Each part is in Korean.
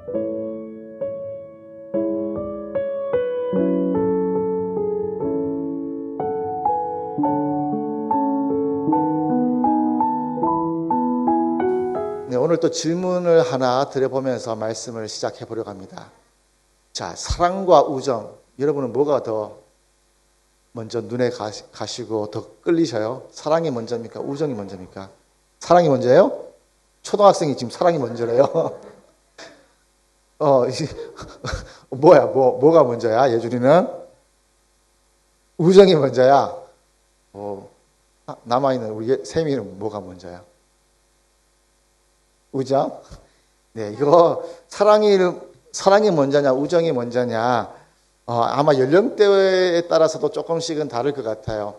네, 오늘 또 질문을 하나 드려보면서 말씀을 시작해 보려고 합니다. 자, 사랑과 우정, 여러분은 뭐가 더 먼저 눈에 가시고 더 끌리셔요? 사랑이 먼저입니까? 우정이 먼저입니까? 사랑이 먼저예요? 초등학생이 지금 사랑이 먼저래요. 뭐가 먼저야? 예준이는? 우정이 먼저야. 남아있는 우리 세미는 뭐가 먼저야? 우정? 네, 이거 사랑이 먼저냐, 우정이 먼저냐, 아마 연령대에 따라서도 조금씩은 다를 것 같아요.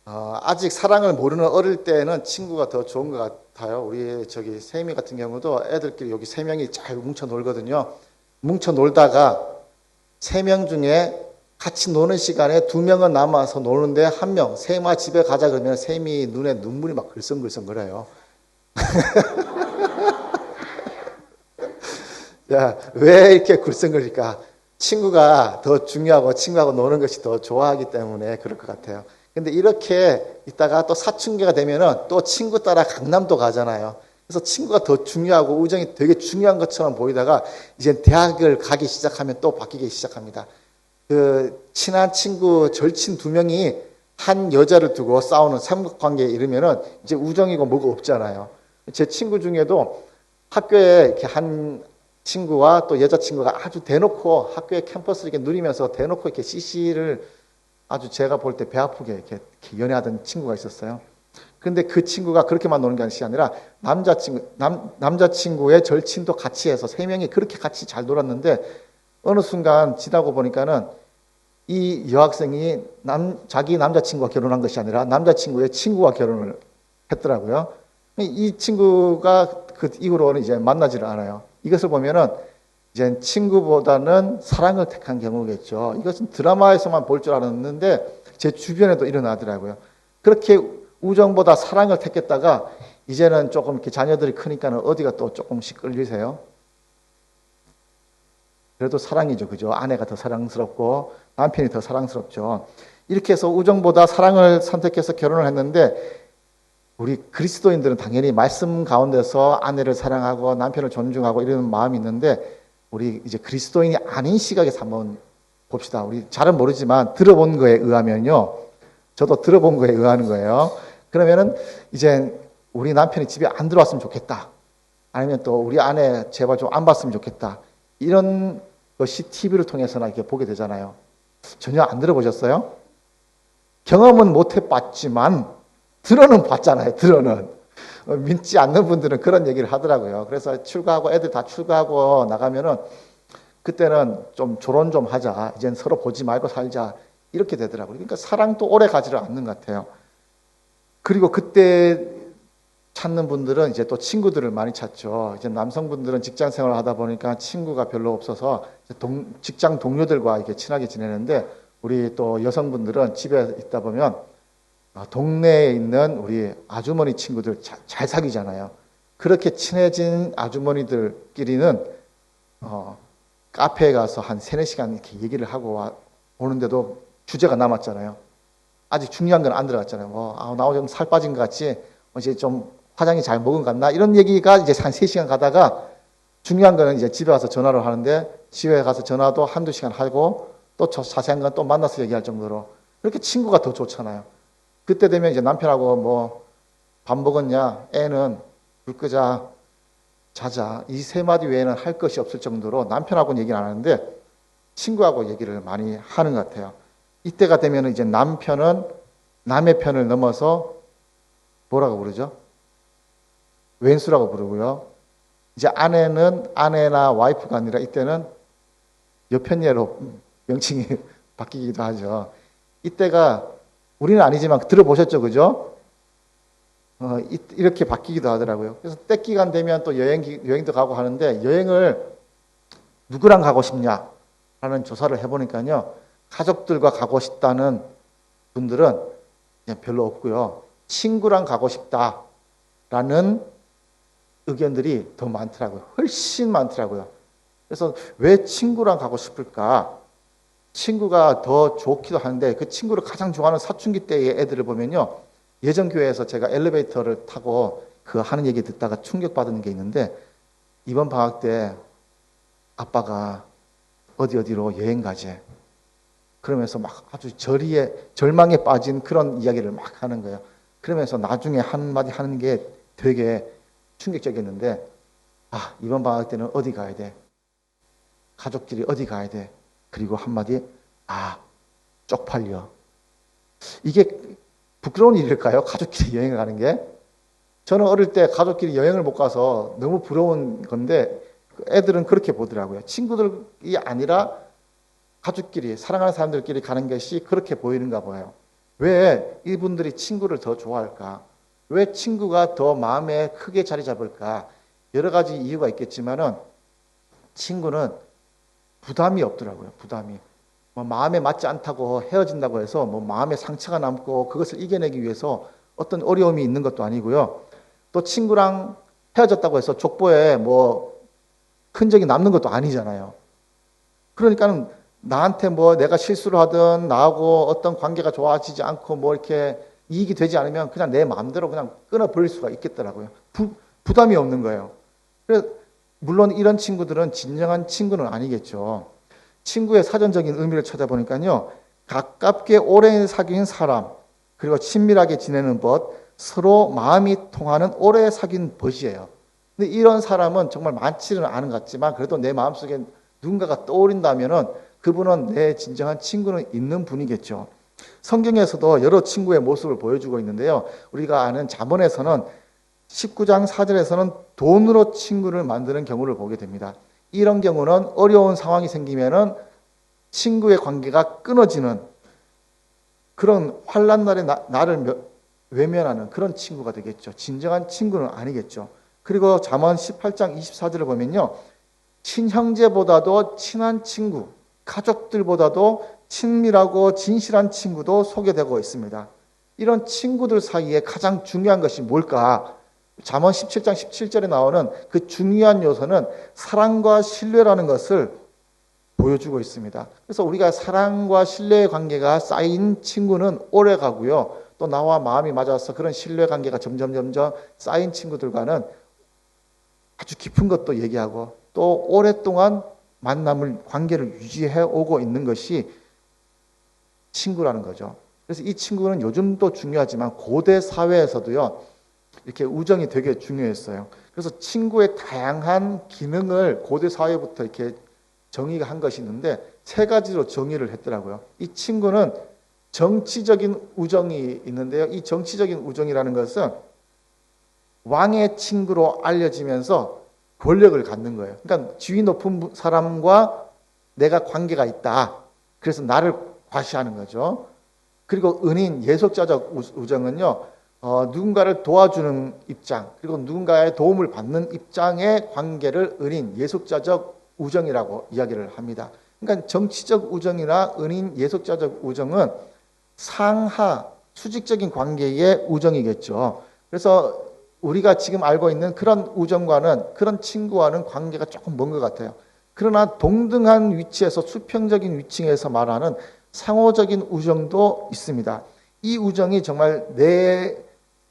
아직 사랑을 모르는 어릴 때는 친구가 더 좋은 것 같아요. 우리 세미 같은 경우도 애들끼리 여기 3명이 잘 뭉쳐 놀거든요. 뭉쳐 놀다가 3명 중에 같이 노는 시간에 2명은 남아서 노는데 1명, 세마 집에 가자 그러면 세미 눈에 눈물이 막 글썽글썽 거려요. 야, 왜 이렇게 글썽거릴까? 친구가 더 중요하고 친구하고 노는 것이 더 좋아하기 때문에 그럴 것 같아요. 근데 이렇게 있다가 또 사춘기가 되면은 또 친구 따라 강남도 가잖아요. 그래서 친구가 더 중요하고 우정이 되게 중요한 것처럼 보이다가 이제 대학을 가기 시작하면 또 바뀌기 시작합니다. 그 친한 친구 절친 2명이 한 여자를 두고 싸우는 삼각관계에 이르면은 이제 우정이고 뭐가 없잖아요. 제 친구 중에도 학교에 이렇게 한 친구와 또 여자친구가 아주 대놓고 학교의 캠퍼스를 이렇게 누리면서 대놓고 이렇게 CC를 아주 제가 볼 때 배 아프게 이렇게 연애하던 친구가 있었어요. 근데 그 친구가 그렇게만 노는 게 아니라 남자친구의 절친도 같이 해서 3명이 그렇게 같이 잘 놀았는데 어느 순간 지나고 보니까는 이 여학생이 자기 남자친구와 결혼한 것이 아니라 남자친구의 친구와 결혼을 했더라고요. 이 친구가 그 이후로는 이제 만나지를 않아요. 이것을 보면은 이제 친구보다는 사랑을 택한 경우겠죠. 이것은 드라마에서만 볼 줄 알았는데 제 주변에도 일어나더라고요. 그렇게 우정보다 사랑을 택했다가 이제는 조금 이렇게 자녀들이 크니까는 어디가 또 조금씩 끌리세요? 그래도 사랑이죠. 그죠? 아내가 더 사랑스럽고 남편이 더 사랑스럽죠. 이렇게 해서 우정보다 사랑을 선택해서 결혼을 했는데 우리 그리스도인들은 당연히 말씀 가운데서 아내를 사랑하고 남편을 존중하고 이런 마음이 있는데 우리 이제 그리스도인이 아닌 시각에서 한번 봅시다. 우리 잘은 모르지만 들어본 거에 의하면요. 저도 들어본 거에 의하는 거예요. 그러면은 이제 우리 남편이 집에 안 들어왔으면 좋겠다. 아니면 또 우리 아내 제발 좀 안 봤으면 좋겠다. 이런 것이 TV를 통해서나 이렇게 보게 되잖아요. 전혀 안 들어보셨어요? 경험은 못 해봤지만 들어는 봤잖아요. 들어는. 믿지 않는 분들은 그런 얘기를 하더라고요. 그래서 출가하고 애들 다 출가하고 나가면은 그때는 좀 조론 좀 하자. 이젠 서로 보지 말고 살자. 이렇게 되더라고요. 그러니까 사랑도 오래 가지를 않는 것 같아요. 그리고 그때 찾는 분들은 이제 또 친구들을 많이 찾죠. 이제 남성분들은 직장 생활을 하다 보니까 친구가 별로 없어서 직장 동료들과 이렇게 친하게 지내는데 우리 또 여성분들은 집에 있다 보면 동네에 있는 우리 아주머니 친구들 잘 사귀잖아요. 그렇게 친해진 아주머니들끼리는 카페에 가서 한 3-4시간 이렇게 얘기를 하고 오는데도 주제가 남았잖아요. 아직 중요한 건 안 들어갔잖아요. 나 좀 살 빠진 것 같지? 이제 좀 화장이 잘 먹은 것 같나? 이런 얘기가 이제 한 3시간 가다가 중요한 거는 이제 집에 가서 전화를 하는데 집에 가서 전화도 1-2시간 하고 또 자세한 건 또 만나서 얘기할 정도로 그렇게 친구가 더 좋잖아요. 그때 되면 이제 남편하고 밥 먹었냐? 애는 불 끄자, 자자. 이 3마디 외에는 할 것이 없을 정도로 남편하고는 얘기를 안 하는데 친구하고 얘기를 많이 하는 것 같아요. 이때가 되면 이제 남편은 남의 편을 넘어서 뭐라고 부르죠? 왼수라고 부르고요. 이제 아내는 아내나 와이프가 아니라 이때는 여편녀로 명칭이 바뀌기도 하죠. 이때가 우리는 아니지만 들어보셨죠, 그죠? 이렇게 바뀌기도 하더라고요. 그래서 때 기간 되면 또 여행도 가고 하는데 여행을 누구랑 가고 싶냐? 라는 조사를 해보니까요. 가족들과 가고 싶다는 분들은 그냥 별로 없고요. 친구랑 가고 싶다라는 의견들이 더 많더라고요. 훨씬 많더라고요. 그래서 왜 친구랑 가고 싶을까? 친구가 더 좋기도 하는데 그 친구를 가장 좋아하는 사춘기 때의 애들을 보면요. 예전 교회에서 제가 엘리베이터를 타고 그 하는 얘기 듣다가 충격받은 게 있는데 이번 방학 때 아빠가 어디로 여행 가재. 그러면서 막 아주 절망에 빠진 그런 이야기를 막 하는 거예요. 그러면서 나중에 한마디 하는 게 되게 충격적이었는데, 이번 방학 때는 어디 가야 돼? 가족끼리 어디 가야 돼? 그리고 한마디, 쪽팔려. 이게 부끄러운 일일까요? 가족끼리 여행을 가는 게? 저는 어릴 때 가족끼리 여행을 못 가서 너무 부러운 건데, 애들은 그렇게 보더라고요. 친구들이 아니라 가족끼리, 사랑하는 사람들끼리 가는 것이 그렇게 보이는가 봐요. 왜 이분들이 친구를 더 좋아할까? 왜 친구가 더 마음에 크게 자리 잡을까? 여러 가지 이유가 있겠지만은 친구는 부담이 없더라고요. 부담이. 마음에 맞지 않다고 헤어진다고 해서 마음에 상처가 남고 그것을 이겨내기 위해서 어떤 어려움이 있는 것도 아니고요. 또 친구랑 헤어졌다고 해서 족보에 흔적이 남는 것도 아니잖아요. 그러니까는 나한테 내가 실수를 하든 나하고 어떤 관계가 좋아지지 않고 이렇게 이익이 되지 않으면 그냥 내 마음대로 그냥 끊어버릴 수가 있겠더라고요. 부담이 없는 거예요. 그래서 물론 이런 친구들은 진정한 친구는 아니겠죠. 친구의 사전적인 의미를 찾아보니까요. 가깝게 오래 사귄 사람, 그리고 친밀하게 지내는 것, 서로 마음이 통하는 오래 사귄 것이에요. 근데 이런 사람은 정말 많지는 않은 것 같지만 그래도 내 마음속에 누군가가 떠오른다면은 그분은 내 진정한 친구는 있는 분이겠죠. 성경에서도 여러 친구의 모습을 보여주고 있는데요. 우리가 아는 잠언에서는 19장 4절에서는 돈으로 친구를 만드는 경우를 보게 됩니다. 이런 경우는 어려운 상황이 생기면은 친구의 관계가 끊어지는 그런 환난 날에 나를 외면하는 그런 친구가 되겠죠. 진정한 친구는 아니겠죠. 그리고 잠언 18장 24절을 보면요. 친형제보다도 친한 친구, 가족들보다도 친밀하고 진실한 친구도 소개되고 있습니다. 이런 친구들 사이에 가장 중요한 것이 뭘까? 잠언 17장 17절에 나오는 그 중요한 요소는 사랑과 신뢰라는 것을 보여주고 있습니다. 그래서 우리가 사랑과 신뢰의 관계가 쌓인 친구는 오래 가고요. 또 나와 마음이 맞아서 그런 신뢰 관계가 점점 쌓인 친구들과는 아주 깊은 것도 얘기하고 또 오랫동안 관계를 유지해 오고 있는 것이 친구라는 거죠. 그래서 이 친구는 요즘도 중요하지만 고대 사회에서도요, 이렇게 우정이 되게 중요했어요. 그래서 친구의 다양한 기능을 고대 사회부터 이렇게 정의가 한 것이 있는데 세 가지로 정의를 했더라고요. 이 친구는 정치적인 우정이 있는데요. 이 정치적인 우정이라는 것은 왕의 친구로 알려지면서 권력을 갖는 거예요. 그러니까 지위 높은 사람과 내가 관계가 있다. 그래서 나를 과시하는 거죠. 그리고 은인, 예속자적 우정은요. 누군가를 도와주는 입장, 그리고 누군가의 도움을 받는 입장의 관계를 은인, 예속자적 우정이라고 이야기를 합니다. 그러니까 정치적 우정이나 은인, 예속자적 우정은 상하, 수직적인 관계의 우정이겠죠. 그래서 우리가 지금 알고 있는 그런 우정과는, 그런 친구와는 관계가 조금 먼 것 같아요. 그러나 동등한 위치에서, 수평적인 위치에서 말하는 상호적인 우정도 있습니다. 이 우정이 정말 내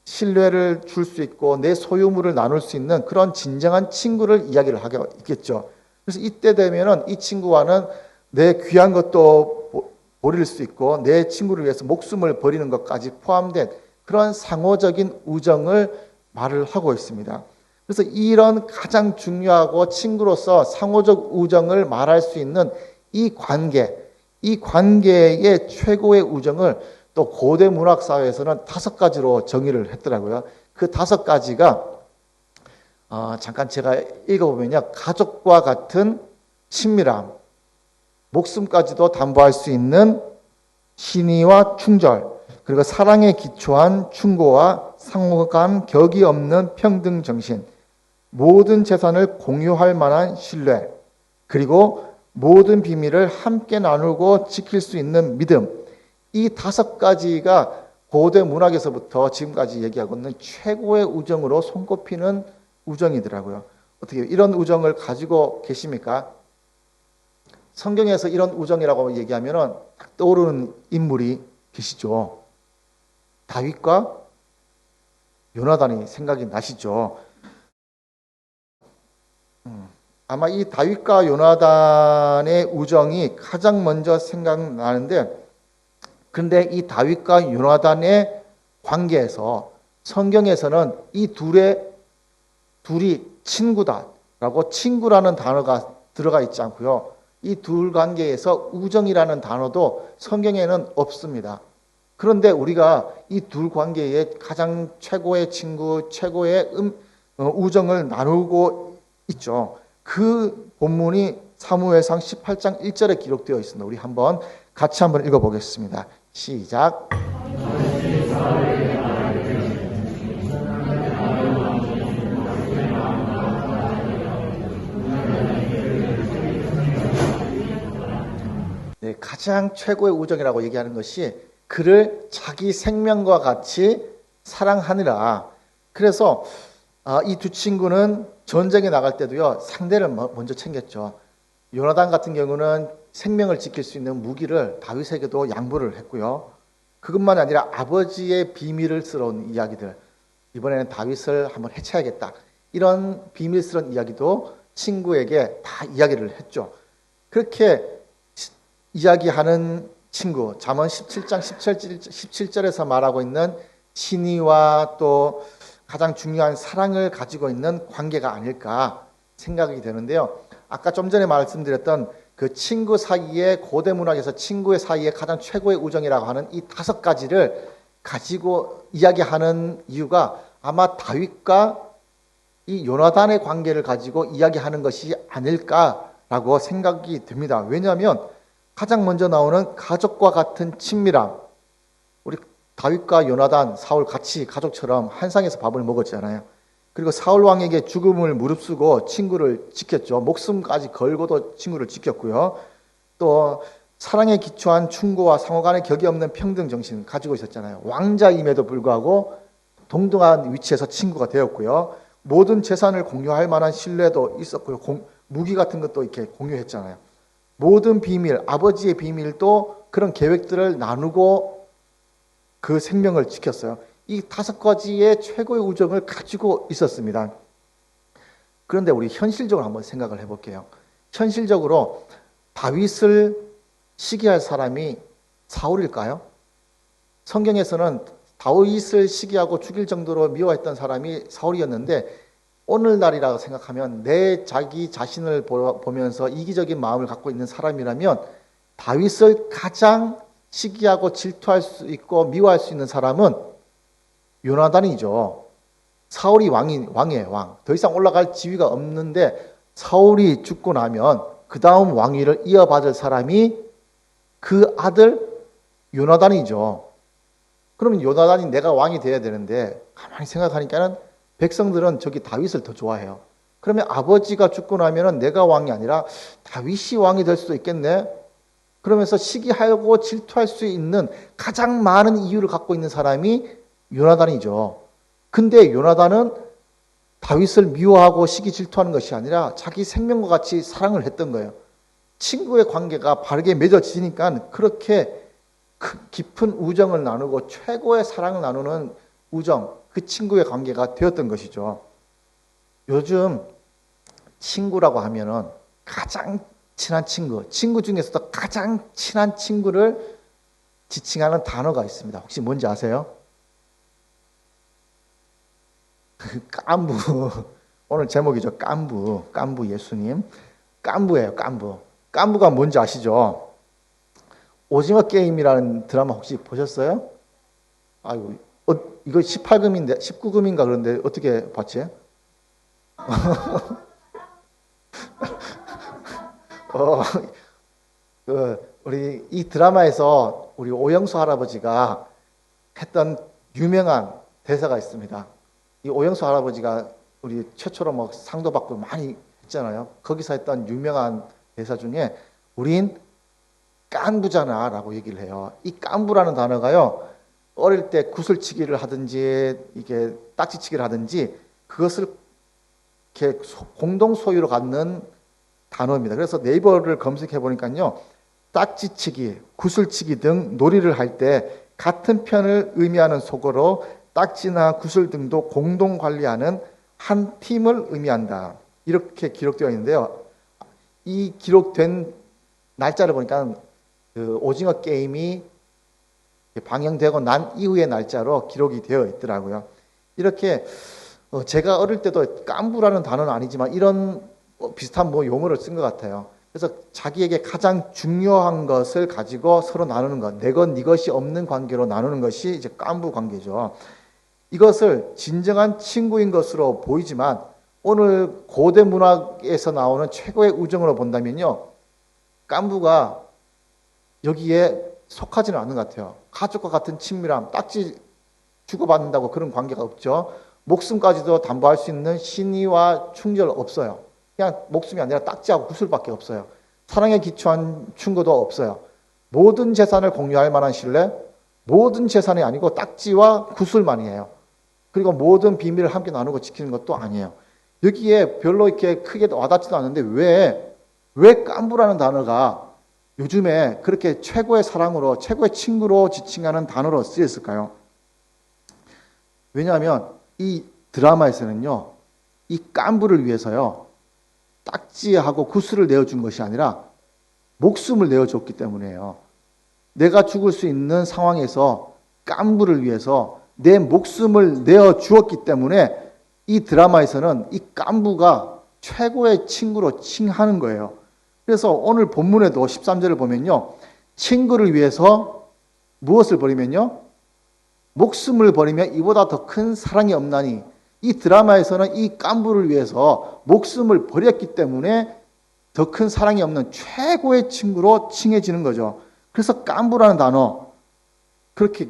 신뢰를 줄 수 있고 내 소유물을 나눌 수 있는 그런 진정한 친구를 이야기를 하게 있겠죠. 그래서 이때 되면은 이 친구와는 내 귀한 것도 버릴 수 있고 내 친구를 위해서 목숨을 버리는 것까지 포함된 그런 상호적인 우정을 말을 하고 있습니다. 그래서 이런 가장 중요하고 친구로서 상호적 우정을 말할 수 있는 이 관계의 최고의 우정을 또 고대 문학 사회에서는 5가지로 정의를 했더라고요. 그 5가지가 잠깐 제가 읽어보면요. 가족과 같은 친밀함, 목숨까지도 담보할 수 있는 신의와 충절, 그리고 사랑에 기초한 충고와 상호간 격이 없는 평등 정신, 모든 재산을 공유할 만한 신뢰, 그리고 모든 비밀을 함께 나누고 지킬 수 있는 믿음. 이 5가지가 고대 문학에서부터 지금까지 얘기하고 있는 최고의 우정으로 손꼽히는 우정이더라고요. 어떻게 이런 우정을 가지고 계십니까? 성경에서 이런 우정이라고 얘기하면은 딱 떠오르는 인물이 계시죠. 다윗과 요나단이 생각이 나시죠. 아마 이 다윗과 요나단의 우정이 가장 먼저 생각나는데, 그런데 이 다윗과 요나단의 관계에서 성경에서는 이 둘이 친구다라고 친구라는 단어가 들어가 있지 않고요. 이 둘 관계에서 우정이라는 단어도 성경에는 없습니다. 그런데 우리가 이 둘 관계에 가장 최고의 친구, 최고의 우정을 나누고 있죠. 그 본문이 사무엘상 18장 1절에 기록되어 있습니다. 우리 같이 한번 읽어보겠습니다. 시작. 네, 가장 최고의 우정이라고 얘기하는 것이 그를 자기 생명과 같이 사랑하느라. 그래서 이 두 친구는 전쟁에 나갈 때도요, 상대를 먼저 챙겼죠. 요나단 같은 경우는 생명을 지킬 수 있는 무기를 다윗에게도 양보를 했고요. 그것만 아니라 아버지의 비밀스러운 이야기들, 이번에는 다윗을 한번 해쳐야겠다, 이런 비밀스러운 이야기도 친구에게 다 이야기를 했죠. 그렇게 이야기하는 친구, 잠언 17장 17절에서 말하고 있는 친히와 또 가장 중요한 사랑을 가지고 있는 관계가 아닐까 생각이 되는데요. 아까 좀 전에 말씀드렸던 그 친구 사이에, 고대 문학에서 친구의 사이에 가장 최고의 우정이라고 하는 이 5가지를 가지고 이야기하는 이유가 아마 다윗과 이 요나단의 관계를 가지고 이야기하는 것이 아닐까라고 생각이 됩니다. 왜냐하면 가장 먼저 나오는 가족과 같은 친밀함. 우리 다윗과 요나단, 사울 같이 가족처럼 한 상에서 밥을 먹었잖아요. 그리고 사울 왕에게 죽음을 무릅쓰고 친구를 지켰죠. 목숨까지 걸고도 친구를 지켰고요. 또 사랑에 기초한 충고와 상호 간의 격이 없는 평등 정신 가지고 있었잖아요. 왕자임에도 불구하고 동등한 위치에서 친구가 되었고요. 모든 재산을 공유할 만한 신뢰도 있었고요. 무기 같은 것도 이렇게 공유했잖아요. 모든 비밀, 아버지의 비밀도 그런 계획들을 나누고 그 생명을 지켰어요. 이 5가지의 최고의 우정을 가지고 있었습니다. 그런데 우리 현실적으로 한번 생각을 해볼게요. 현실적으로 다윗을 시기할 사람이 사울일까요? 성경에서는 다윗을 시기하고 죽일 정도로 미워했던 사람이 사울이었는데, 오늘날이라고 생각하면 자기 자신을 보면서 이기적인 마음을 갖고 있는 사람이라면 다윗을 가장 시기하고 질투할 수 있고 미워할 수 있는 사람은 요나단이죠. 사울이 왕이에요, 왕. 더 이상 올라갈 지위가 없는데 사울이 죽고 나면 그 다음 왕위를 이어받을 사람이 그 아들 요나단이죠. 그러면 요나단이 내가 왕이 돼야 되는데, 가만히 생각하니까는 백성들은 저기 다윗을 더 좋아해요. 그러면 아버지가 죽고 나면은 내가 왕이 아니라 다윗이 왕이 될 수도 있겠네. 그러면서 시기하고 질투할 수 있는 가장 많은 이유를 갖고 있는 사람이 요나단이죠. 근데 요나단은 다윗을 미워하고 시기 질투하는 것이 아니라 자기 생명과 같이 사랑을 했던 거예요. 친구의 관계가 바르게 맺어지니까 그렇게 깊은 우정을 나누고 최고의 사랑을 나누는 우정, 그 친구의 관계가 되었던 것이죠. 요즘 친구라고 하면은 가장 친한 친구 중에서도 가장 친한 친구를 지칭하는 단어가 있습니다. 혹시 뭔지 아세요? 깐부. 오늘 제목이죠. 깐부 예수님. 깐부예요, 깐부. 깐부가 뭔지 아시죠? 오징어 게임이라는 드라마 혹시 보셨어요? 아이고, 이거 18금인데, 19금인가 그런데 어떻게 봤지? 우리 이 드라마에서 우리 오영수 할아버지가 했던 유명한 대사가 있습니다. 이 오영수 할아버지가 우리 최초로 뭐 상도 받고 많이 했잖아요. 거기서 했던 유명한 대사 중에 우린 깐부잖아 라고 얘기를 해요. 이 깐부라는 단어가요, 어릴 때 구슬치기를 하든지 이게 딱지치기를 하든지 그것을 이렇게 공동 소유로 갖는 단어입니다. 그래서 네이버를 검색해 보니까요. 딱지치기, 구슬치기 등 놀이를 할 때 같은 편을 의미하는 속어로 딱지나 구슬 등도 공동 관리하는 한 팀을 의미한다. 이렇게 기록되어 있는데요. 이 기록된 날짜를 보니까 그 오징어 게임이 방영되고 난 이후의 날짜로 기록이 되어 있더라고요. 이렇게 제가 어릴 때도 깐부라는 단어는 아니지만 이런 비슷한 용어를 쓴 것 같아요. 그래서 자기에게 가장 중요한 것을 가지고 서로 나누는 것, 내 것, 네 것이 없는 관계로 나누는 것이 이제 깐부 관계죠. 이것을 진정한 친구인 것으로 보이지만 오늘 고대 문학에서 나오는 최고의 우정으로 본다면요. 깐부가 여기에 속하지는 않는 것 같아요. 가족과 같은 친밀함, 딱지 주고받는다고 그런 관계가 없죠. 목숨까지도 담보할 수 있는 신의와 충절 없어요. 그냥 목숨이 아니라 딱지하고 구슬밖에 없어요. 사랑에 기초한 충고도 없어요. 모든 재산을 공유할 만한 신뢰, 모든 재산이 아니고 딱지와 구슬만이에요. 그리고 모든 비밀을 함께 나누고 지키는 것도 아니에요. 여기에 별로 이렇게 크게 와닿지도 않는데 왜 깐부라는 단어가 요즘에 그렇게 최고의 사랑으로, 최고의 친구로 지칭하는 단어로 쓰였을까요? 왜냐하면 이 드라마에서는요, 이 깐부를 위해서요, 딱지하고 구슬을 내어준 것이 아니라 목숨을 내어줬기 때문이에요. 내가 죽을 수 있는 상황에서 깐부를 위해서 내 목숨을 내어주었기 때문에 이 드라마에서는 이 깐부가 최고의 친구로 칭하는 거예요. 그래서 오늘 본문에도 13절을 보면요. 친구를 위해서 무엇을 버리면요? 목숨을 버리면 이보다 더 큰 사랑이 없나니. 이 드라마에서는 이 깐부를 위해서 목숨을 버렸기 때문에 더 큰 사랑이 없는 최고의 친구로 칭해지는 거죠. 그래서 깐부라는 단어, 그렇게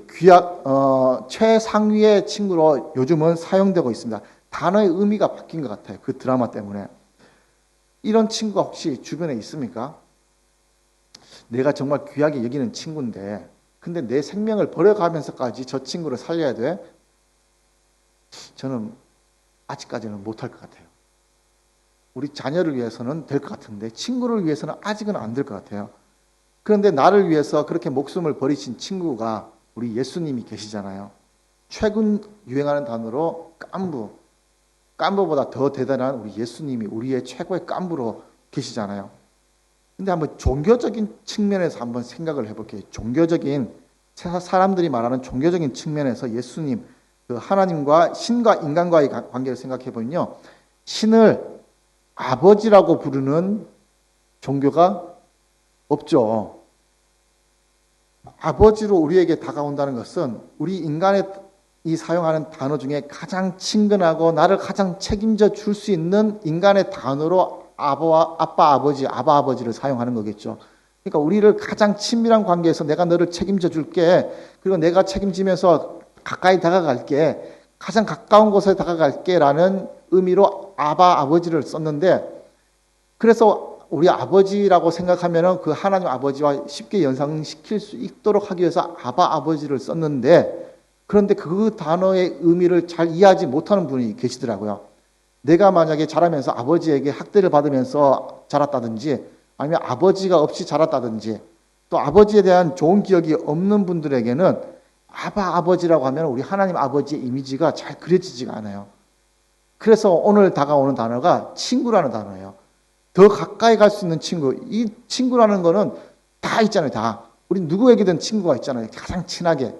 최상위의 친구로 요즘은 사용되고 있습니다. 단어의 의미가 바뀐 것 같아요. 그 드라마 때문에. 이런 친구가 혹시 주변에 있습니까? 내가 정말 귀하게 여기는 친구인데 근데 내 생명을 버려가면서까지 저 친구를 살려야 돼? 저는 아직까지는 못할 것 같아요. 우리 자녀를 위해서는 될 것 같은데 친구를 위해서는 아직은 안 될 것 같아요. 그런데 나를 위해서 그렇게 목숨을 버리신 친구가 우리 예수님이 계시잖아요. 최근 유행하는 단어로 깐부보다 더 대단한 우리 예수님이 우리의 최고의 깐부로 계시잖아요. 근데 한번 종교적인 측면에서 한번 생각을 해볼게요. 종교적인, 사람들이 말하는 종교적인 측면에서 예수님, 그 하나님과 신과 인간과의 관계를 생각해 보면요. 신을 아버지라고 부르는 종교가 없죠. 아버지로 우리에게 다가온다는 것은 우리 인간의 이 사용하는 단어 중에 가장 친근하고 나를 가장 책임져 줄 수 있는 인간의 단어로 아빠 아버지를 사용하는 거겠죠. 그러니까 우리를 가장 친밀한 관계에서 내가 너를 책임져 줄게. 그리고 내가 책임지면서 가까이 다가갈게. 가장 가까운 곳에 다가갈게 라는 의미로 아버지를 썼는데 그래서 우리 아버지라고 생각하면 그 하나님 아버지와 쉽게 연상시킬 수 있도록 하기 위해서 아버지를 썼는데 그런데 그 단어의 의미를 잘 이해하지 못하는 분이 계시더라고요. 내가 만약에 자라면서 아버지에게 학대를 받으면서 자랐다든지 아니면 아버지가 없이 자랐다든지 또 아버지에 대한 좋은 기억이 없는 분들에게는 아버지라고 하면 우리 하나님 아버지의 이미지가 잘 그려지지가 않아요. 그래서 오늘 다가오는 단어가 친구라는 단어예요. 더 가까이 갈 수 있는 친구. 이 친구라는 거는 다 있잖아요. 다. 우리 누구에게든 친구가 있잖아요. 가장 친하게.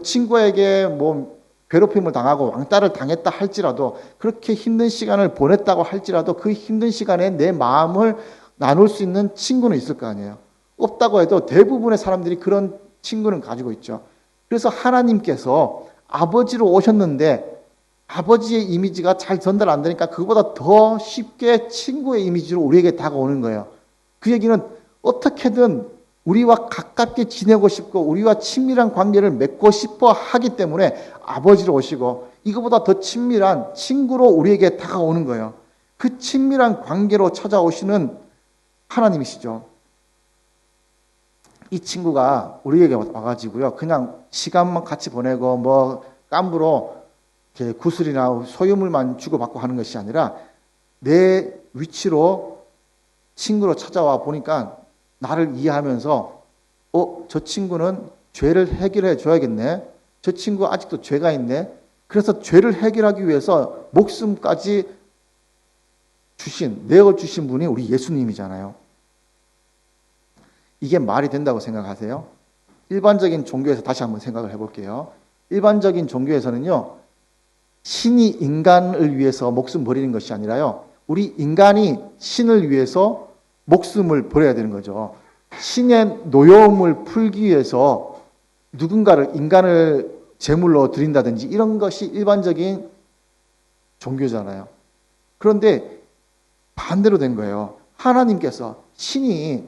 친구에게 괴롭힘을 당하고 왕따를 당했다 할지라도 그렇게 힘든 시간을 보냈다고 할지라도 그 힘든 시간에 내 마음을 나눌 수 있는 친구는 있을 거 아니에요. 없다고 해도 대부분의 사람들이 그런 친구는 가지고 있죠. 그래서 하나님께서 아버지로 오셨는데 아버지의 이미지가 잘 전달 안 되니까 그보다 더 쉽게 친구의 이미지로 우리에게 다가오는 거예요. 그 얘기는 어떻게든 우리와 가깝게 지내고 싶고 우리와 친밀한 관계를 맺고 싶어 하기 때문에 아버지로 오시고 이거보다 더 친밀한 친구로 우리에게 다가오는 거예요. 그 친밀한 관계로 찾아오시는 하나님이시죠. 이 친구가 우리에게 와가지고요. 그냥 시간만 같이 보내고 깐부로 이렇게 구슬이나 소유물만 주고받고 하는 것이 아니라 내 위치로 친구로 찾아와 보니까 나를 이해하면서 저 친구는 죄를 해결해 줘야겠네. 저 친구 아직도 죄가 있네. 그래서 죄를 해결하기 위해서 목숨까지 내어주신 분이 우리 예수님이잖아요. 이게 말이 된다고 생각하세요? 일반적인 종교에서 다시 한번 생각을 해볼게요. 일반적인 종교에서는요, 신이 인간을 위해서 목숨 버리는 것이 아니라요, 우리 인간이 신을 위해서 목숨을 버려야 되는 거죠. 신의 노여움을 풀기 위해서 누군가를, 인간을 제물로 드린다든지 이런 것이 일반적인 종교잖아요. 그런데 반대로 된 거예요. 하나님께서, 신이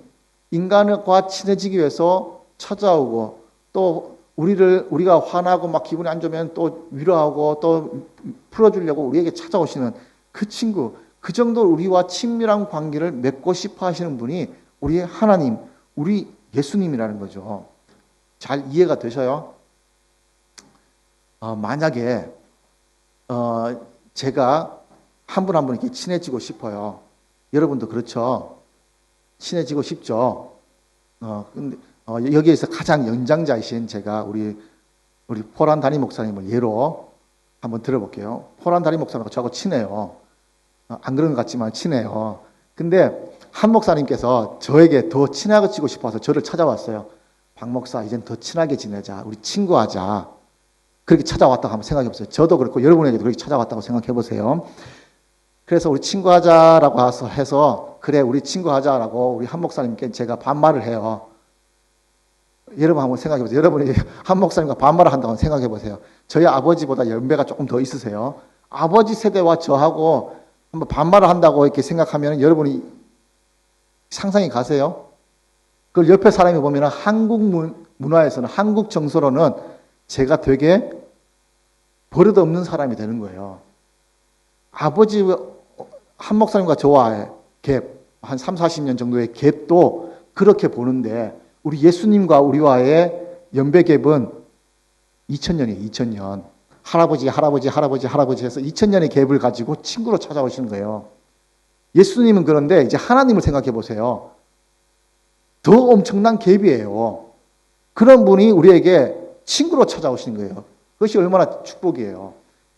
인간과 친해지기 위해서 찾아오고, 또 우리가 화나고 막 기분이 안 좋으면 또 위로하고 또 풀어주려고 우리에게 찾아오시는 그 친구, 그 정도로 우리와 친밀한 관계를 맺고 싶어 하시는 분이 우리의 하나님, 우리 예수님이라는 거죠. 잘 이해가 되셔요? 만약에 제가 한 분 한 분 이렇게 친해지고 싶어요. 여러분도 그렇죠? 친해지고 싶죠? 근데 여기에서 가장 연장자이신 제가 우리 포란 담임 목사님을 예로 한번 들어볼게요. 포란 담임 목사님하고 저하고 친해요. 안 그런 것 같지만 친해요. 근데 한 목사님께서 저에게 더 친해지고 싶어서 저를 찾아왔어요. 박 목사, 이젠 더 친하게 지내자. 우리 친구하자. 그렇게 찾아왔다고 한번 생각해 보세요. 저도 그렇고 여러분에게도 그렇게 찾아왔다고 생각해 보세요. 그래서 우리 친구하자라고 해서 그래 우리 친구하자라고 우리 한 목사님께 제가 반말을 해요. 여러분 한번 생각해 보세요. 여러분이 한 목사님과 반말을 한다고 생각해 보세요. 저희 아버지보다 연배가 조금 더 있으세요. 아버지 세대와 저하고 한번 반말을 한다고 이렇게 생각하면 여러분이 상상이 가세요? 그걸 옆에 사람이 보면 한국 문화에서는, 한국 정서로는 제가 되게 버릇없는 사람이 되는 거예요. 아버지 한 목사님과 저와의 갭, 한 3, 40년 정도의 갭도 그렇게 보는데 우리 예수님과 우리와의 연배 갭은 2000년이에요. 2000년. 할아버지 해서 2000년의 갭을 가지고 친구로 찾아오시는 거예요. 예수님은 그런데 이제 하나님을 생각해 보세요. 더 엄청난 갭이에요. 그런 분이 우리에게 친구로 찾아오시는 거예요. 그것이 얼마나 축복이에요.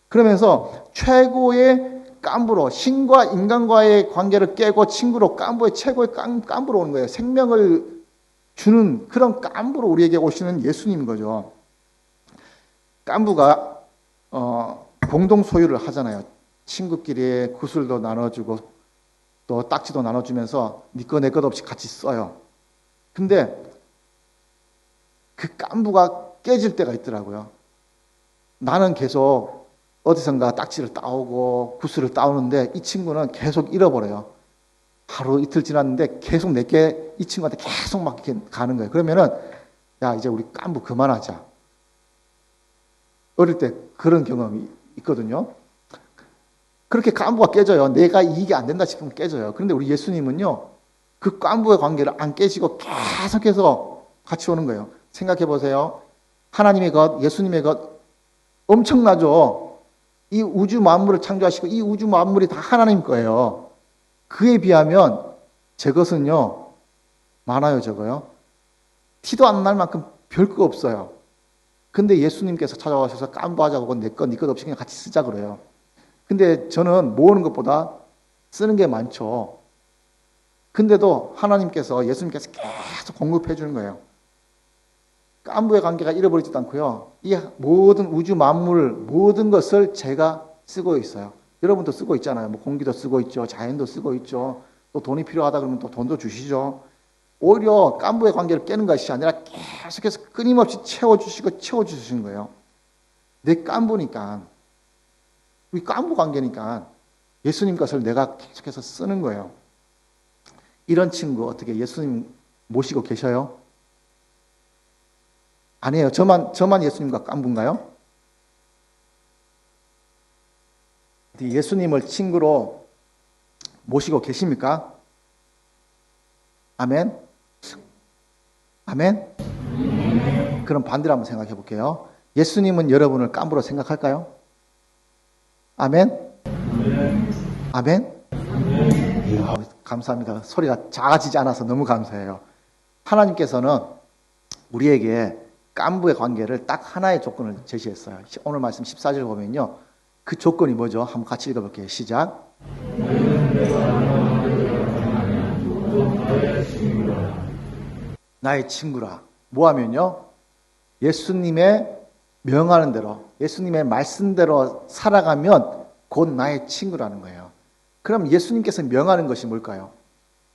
그러면서 최고의 깐부로, 신과 인간과의 관계를 깨고 친구로 최고의 깐부로 오는 거예요. 생명을 주는 그런 깐부로 우리에게 오시는 예수님인 거죠. 깐부가 공동 소유를 하잖아요. 친구끼리 구슬도 나눠주고 또 딱지도 나눠주면서 네 거 내 것 없이 같이 써요. 근데 그 깐부가 깨질 때가 있더라고요. 나는 계속 어디선가 딱지를 따오고 구슬을 따오는데 이 친구는 계속 잃어버려요. 하루 이틀 지났는데 계속 내게 이 친구한테 계속 막 이렇게 가는 거예요. 그러면은 야 이제 우리 깐부 그만하자. 어릴 때 그런 경험이 있거든요. 그렇게 깐부가 깨져요. 내가 이익이 안 된다 싶으면 깨져요. 그런데 우리 예수님은요. 그 깐부의 관계를 안 깨지고 계속해서 같이 오는 거예요. 생각해 보세요. 하나님의 것, 예수님의 것 엄청나죠. 이 우주 만물을 창조하시고 이 우주 만물이 다 하나님 거예요. 그에 비하면 제 것은요. 많아요, 적어요. 티도 안 날 만큼 별거 없어요. 근데 예수님께서 찾아와셔서 깐부하자고 내 것, 네 것 없이 그냥 같이 쓰자 그래요. 근데 저는 모으는 것보다 쓰는 게 많죠. 근데도 하나님께서, 예수님께서 계속 공급해 주는 거예요. 깐부의 관계가 잃어버리지도 않고요. 이 모든 우주 만물, 모든 것을 제가 쓰고 있어요. 여러분도 쓰고 있잖아요. 뭐 공기도 쓰고 있죠. 자연도 쓰고 있죠. 또 돈이 필요하다 그러면 또 돈도 주시죠. 오히려 깐부의 관계를 깨는 것이 아니라 계속해서 끊임없이 채워주시는 거예요. 내 깐부니까, 우리 깐부 관계니까 예수님 것을 내가 계속해서 쓰는 거예요. 이런 친구 어떻게 예수님 모시고 계셔요? 아니에요. 저만 예수님과 깐부인가요? 예수님을 친구로 모시고 계십니까? 아멘? 아멘? 그럼 반대로 한번 생각해 볼게요. 예수님은 여러분을 깐부로 생각할까요? 아멘? 아멘? 감사합니다. 소리가 작아지지 않아서 너무 감사해요. 하나님께서는 우리에게 깐부의 관계를 딱 하나의 조건을 제시했어요. 오늘 말씀 14절 보면요. 그 조건이 뭐죠? 한번 같이 읽어볼게요. 시작. 나의 친구라. 뭐하면요? 예수님의 명하는 대로, 예수님의 말씀대로 살아가면 곧 나의 친구라는 거예요. 그럼 예수님께서 명하는 것이 뭘까요?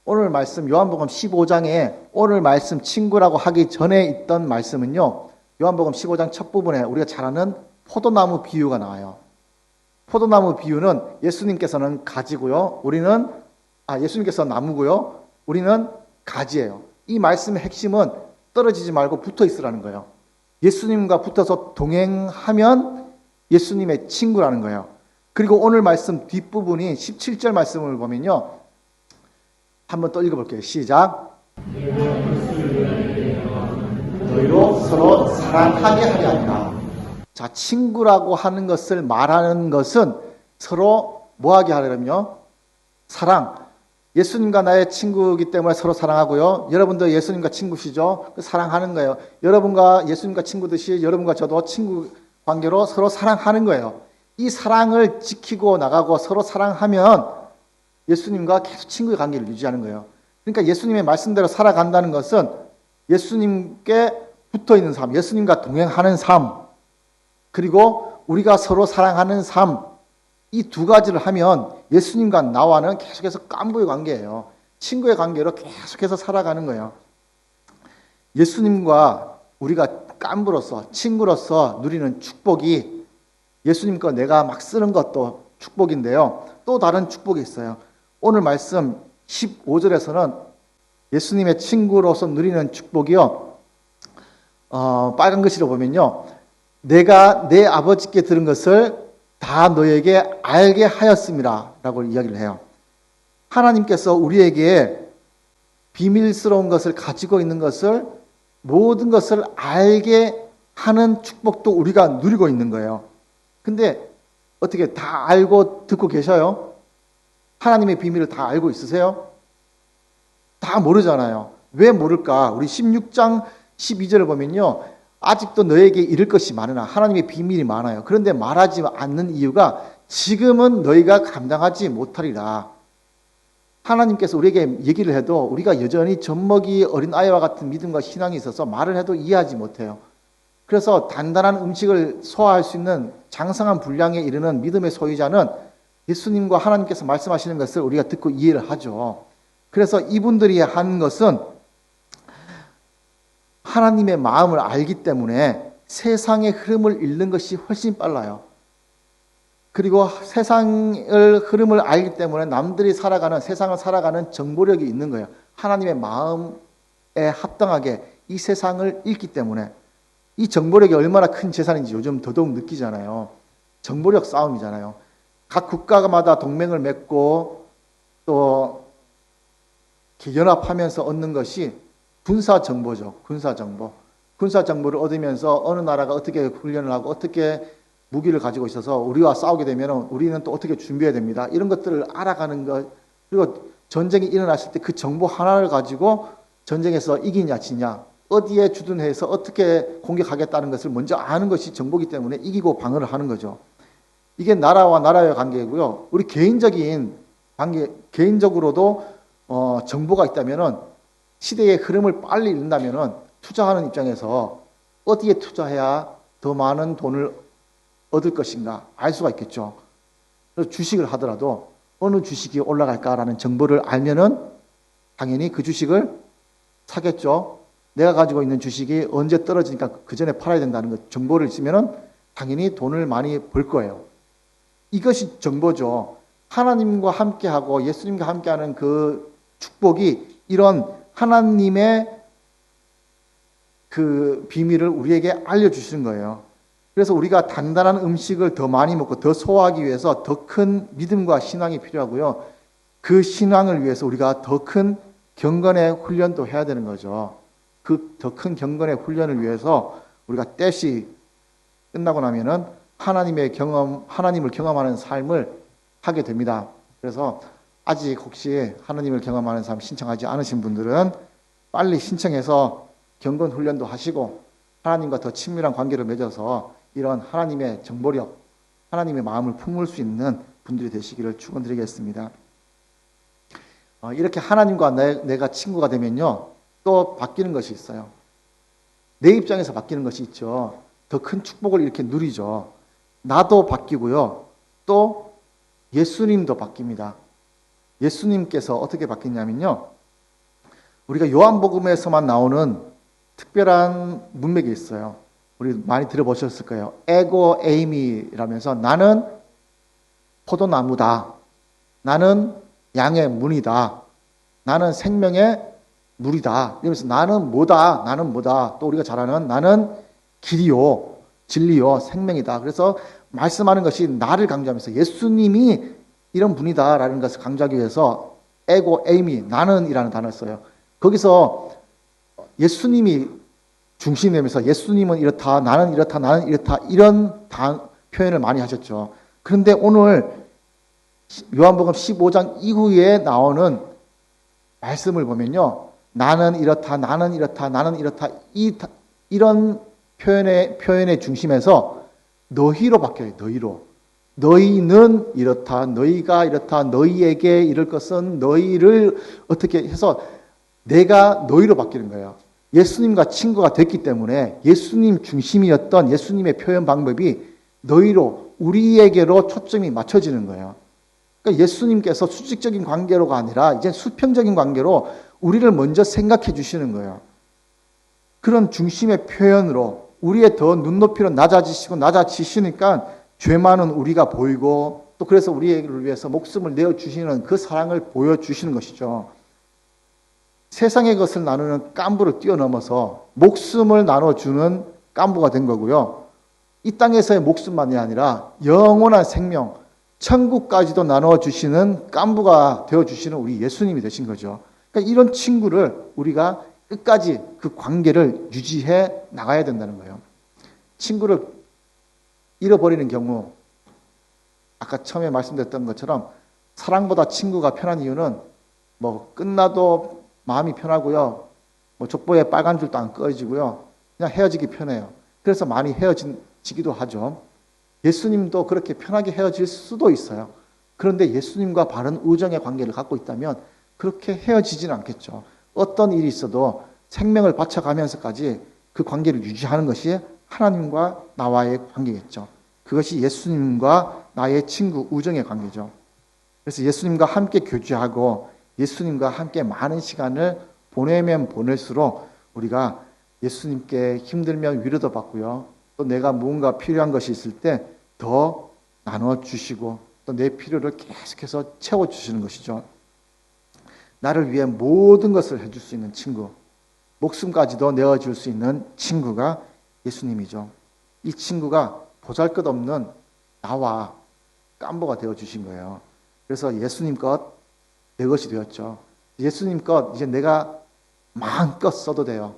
오늘 말씀 요한복음 15장에 오늘 말씀 친구라고 하기 전에 있던 말씀은요. 요한복음 15장 첫 부분에 우리가 잘 아는 포도나무 비유가 나와요. 포도나무 비유는 예수님께서는 가지고요. 예수님께서 나무고요. 우리는 가지예요. 이 말씀의 핵심은 떨어지지 말고 붙어 있으라는 거예요. 예수님과 붙어서 동행하면 예수님의 친구라는 거예요. 그리고 오늘 말씀 뒷부분이 17절 말씀을 보면요. 한번 또 읽어볼게요. 시작. 너희로 서로 사랑하게 하려 합니다. 자, 친구라고 하는 것을 말하는 것은 서로 뭐하게 하려면요? 사랑. 예수님과 나의 친구이기 때문에 서로 사랑하고요. 여러분도 예수님과 친구시죠? 사랑하는 거예요. 여러분과 예수님과 친구듯이 여러분과 저도 친구 관계로 서로 사랑하는 거예요. 이 사랑을 지키고 나가고 서로 사랑하면 예수님과 계속 친구의 관계를 유지하는 거예요. 그러니까 예수님의 말씀대로 살아간다는 것은 예수님께 붙어있는 삶, 예수님과 동행하는 삶, 그리고 우리가 서로 사랑하는 삶, 이 두 가지를 하면 예수님과 나와는 계속해서 깐부의 관계예요. 친구의 관계로 계속해서 살아가는 거예요. 예수님과 우리가 깐부로서, 친구로서 누리는 축복이 예수님 거 내가 막 쓰는 것도 축복인데요. 또 다른 축복이 있어요. 오늘 말씀 15절에서는 예수님의 친구로서 누리는 축복이요. 빨간 글씨로 보면요. 내가 내 아버지께 들은 것을 다 너에게 알게 하였습니다. 라고 이야기를 해요. 하나님께서 우리에게 비밀스러운 것을 가지고 있는 것을 모든 것을 알게 하는 축복도 우리가 누리고 있는 거예요. 근데 어떻게 다 알고 듣고 계셔요? 하나님의 비밀을 다 알고 있으세요? 다 모르잖아요. 왜 모를까? 우리 16장 12절을 보면요. 아직도 너에게 이를 것이 많으나 하나님의 비밀이 많아요. 그런데 말하지 않는 이유가 지금은 너희가 감당하지 못하리라. 하나님께서 우리에게 얘기를 해도 우리가 여전히 젖먹이 어린아이와 같은 믿음과 신앙이 있어서 말을 해도 이해하지 못해요. 그래서 단단한 음식을 소화할 수 있는 장성한 분량에 이르는 믿음의 소유자는 예수님과 하나님께서 말씀하시는 것을 우리가 듣고 이해를 하죠. 그래서 이분들이 한 것은 하나님의 마음을 알기 때문에 세상의 흐름을 읽는 것이 훨씬 빨라요. 그리고 세상의 흐름을 알기 때문에 남들이 살아가는, 세상을 살아가는 정보력이 있는 거예요. 하나님의 마음에 합당하게 이 세상을 읽기 때문에 이 정보력이 얼마나 큰 재산인지 요즘 더더욱 느끼잖아요. 정보력 싸움이잖아요. 각 국가마다 동맹을 맺고 또 연합하면서 얻는 것이 군사 정보죠. 군사 정보. 군사 정보를 얻으면서 어느 나라가 어떻게 훈련을 하고 어떻게 무기를 가지고 있어서 우리와 싸우게 되면 우리는 또 어떻게 준비해야 됩니다. 이런 것들을 알아가는 것. 그리고 전쟁이 일어났을 때 그 정보 하나를 가지고 전쟁에서 이기냐 지냐, 어디에 주둔해서 어떻게 공격하겠다는 것을 먼저 아는 것이 정보이기 때문에 이기고 방어를 하는 거죠. 이게 나라와 나라의 관계이고요. 우리 개인적인 관계, 개인적으로도 정보가 있다면은 시대의 흐름을 빨리 읽는다면은 투자하는 입장에서 어디에 투자해야 더 많은 돈을 얻을 것인가 알 수가 있겠죠. 그래서 주식을 하더라도 어느 주식이 올라갈까라는 정보를 알면은 당연히 그 주식을 사겠죠. 내가 가지고 있는 주식이 언제 떨어지니까 그 전에 팔아야 된다는 것 정보를 있으면은 당연히 돈을 많이 벌 거예요. 이것이 정보죠. 하나님과 함께하고 예수님과 함께하는 그 축복이 이런 하나님의 그 비밀을 우리에게 알려주시는 거예요. 그래서 우리가 단단한 음식을 더 많이 먹고 더 소화하기 위해서 더 큰 믿음과 신앙이 필요하고요. 그 신앙을 위해서 우리가 더 큰 경건의 훈련도 해야 되는 거죠. 그 더 큰 경건의 훈련을 위해서 우리가 떼시 끝나고 나면은 하나님을 경험하는 삶을 하게 됩니다. 그래서 아직 혹시 하나님을 경험하는 사람 신청하지 않으신 분들은 빨리 신청해서 경건 훈련도 하시고 하나님과 더 친밀한 관계를 맺어서 이런 하나님의 정보력, 하나님의 마음을 품을 수 있는 분들이 되시기를 축원드리겠습니다. 이렇게 하나님과 내가 친구가 되면요, 또 바뀌는 것이 있어요. 내 입장에서 바뀌는 것이 있죠. 더 큰 축복을 이렇게 누리죠. 나도 바뀌고요. 또 예수님도 바뀝니다. 예수님께서 어떻게 바뀌냐면요, 우리가 요한복음에서만 나오는 특별한 문맥이 있어요. 우리 많이 들어보셨을 거예요. 에고 에이미라면서 나는 포도나무다. 나는 양의 문이다. 나는 생명의 물이다. 이러면서 나는 뭐다. 나는 뭐다. 또 우리가 잘 아는 나는 길이요, 진리요, 생명이다. 그래서 말씀하는 것이 나를 강조하면서 예수님이 이런 분이다라는 것을 강조하기 위해서 에고 에이미, 나는이라는 단어를 써요. 거기서 예수님이 중심이 되면서 예수님은 이렇다, 나는 이렇다, 나는 이렇다, 이런 표현을 많이 하셨죠. 그런데 오늘 요한복음 15장 이후에 나오는 말씀을 보면요, 나는 이렇다, 나는 이렇다, 나는 이렇다, 이런 표현의 중심에서 너희로 바뀌어요. 너희로. 너희는 이렇다, 너희가 이렇다, 너희에게 이럴 것은 너희를 어떻게 해서 내가 너희로 바뀌는 거예요. 예수님과 친구가 됐기 때문에 예수님 중심이었던 예수님의 표현 방법이 너희로, 우리에게로 초점이 맞춰지는 거예요. 그러니까 예수님께서 수직적인 관계로가 아니라 이제 수평적인 관계로 우리를 먼저 생각해 주시는 거예요. 그런 중심의 표현으로 우리의 더 눈높이로 낮아지시니까 죄 많은 우리가 보이고 또 그래서 우리를 위해서 목숨을 내어주시는 그 사랑을 보여주시는 것이죠. 세상의 것을 나누는 깐부를 뛰어넘어서 목숨을 나눠주는 깐부가 된 거고요. 이 땅에서의 목숨만이 아니라 영원한 생명, 천국까지도 나눠주시는 깐부가 되어주시는 우리 예수님이 되신 거죠. 그러니까 이런 친구를 우리가 끝까지 그 관계를 유지해 나가야 된다는 거예요. 친구를 잃어버리는 경우, 아까 처음에 말씀드렸던 것처럼 사랑보다 친구가 편한 이유는 뭐 끝나도 마음이 편하고요. 뭐 족보에 빨간 줄도 안 꺼지고요. 그냥 헤어지기 편해요. 그래서 많이 헤어지기도 하죠. 예수님도 그렇게 편하게 헤어질 수도 있어요. 그런데 예수님과 바른 우정의 관계를 갖고 있다면 그렇게 헤어지지는 않겠죠. 어떤 일이 있어도 생명을 바쳐가면서까지 그 관계를 유지하는 것이 하나님과 나와의 관계겠죠. 그것이 예수님과 나의 친구 우정의 관계죠. 그래서 예수님과 함께 교제하고 예수님과 함께 많은 시간을 보내면 보낼수록 우리가 예수님께 힘들면 위로도 받고요. 또 내가 무언가 필요한 것이 있을 때 더 나눠주시고 또 내 필요를 계속해서 채워주시는 것이죠. 나를 위해 모든 것을 해줄 수 있는 친구, 목숨까지도 내어줄 수 있는 친구가 예수님이죠. 이 친구가 보잘것없는 나와 깐보가 되어주신 거예요. 그래서 예수님 것, 내 것이 되었죠. 예수님 것 이제 내가 마음껏 써도 돼요.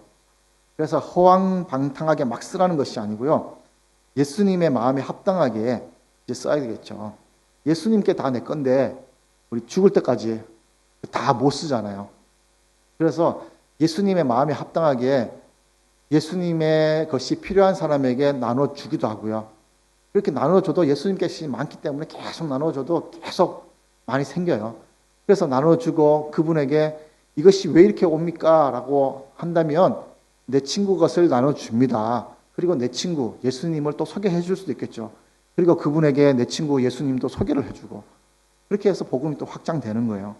그래서 허황방탕하게 막 쓰라는 것이 아니고요. 예수님의 마음에 합당하게 이제 써야 되겠죠. 예수님께 다 내 건데 우리 죽을 때까지 다 못 쓰잖아요. 그래서 예수님의 마음에 합당하게 예수님의 것이 필요한 사람에게 나눠주기도 하고요. 그렇게 나눠줘도 예수님께서 많기 때문에 계속 나눠줘도 계속 많이 생겨요. 그래서 나눠주고 그분에게 이것이 왜 이렇게 옵니까? 라고 한다면 내 친구 것을 나눠줍니다. 그리고 내 친구 예수님을 또 소개해 줄 수도 있겠죠. 그리고 그분에게 내 친구 예수님도 소개를 해주고 그렇게 해서 복음이 또 확장되는 거예요.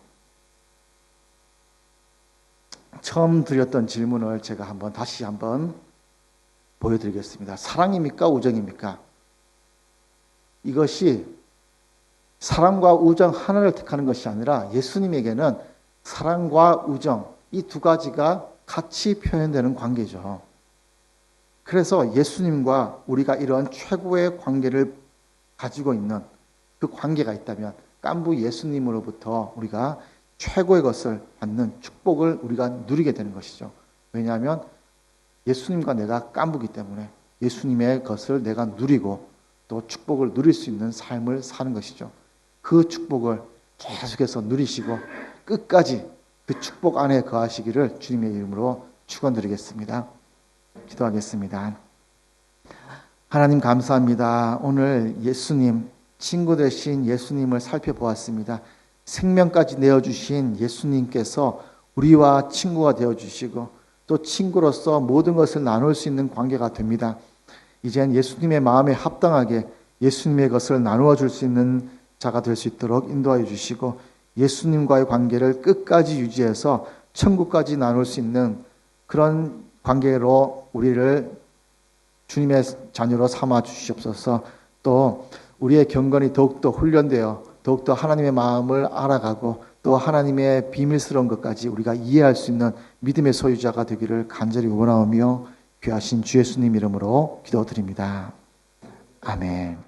처음 드렸던 질문을 제가 다시 한번 보여드리겠습니다. 사랑입니까? 우정입니까? 이것이 사랑과 우정 하나를 택하는 것이 아니라 예수님에게는 사랑과 우정 이 두 가지가 같이 표현되는 관계죠. 그래서 예수님과 우리가 이런 최고의 관계를 가지고 있는 그 관계가 있다면 깐부 예수님으로부터 우리가 최고의 것을 받는 축복을 우리가 누리게 되는 것이죠. 왜냐하면 예수님과 내가 깐부기 때문에 예수님의 것을 내가 누리고 또 축복을 누릴 수 있는 삶을 사는 것이죠. 그 축복을 계속해서 누리시고 끝까지 그 축복 안에 거하시기를 주님의 이름으로 축원드리겠습니다. 기도하겠습니다. 하나님 감사합니다. 오늘 예수님, 친구 되신 예수님을 살펴보았습니다. 생명까지 내어주신 예수님께서 우리와 친구가 되어주시고 또 친구로서 모든 것을 나눌 수 있는 관계가 됩니다. 이젠 예수님의 마음에 합당하게 예수님의 것을 나누어 줄 수 있는 자가 될 수 있도록 인도하여 주시고 예수님과의 관계를 끝까지 유지해서 천국까지 나눌 수 있는 그런 관계로 우리를 주님의 자녀로 삼아 주시옵소서. 또 우리의 경건이 더욱더 훈련되어 더욱더 하나님의 마음을 알아가고 또 하나님의 비밀스러운 것까지 우리가 이해할 수 있는 믿음의 소유자가 되기를 간절히 원하오며 귀하신 주 예수님 이름으로 기도드립니다. 아멘.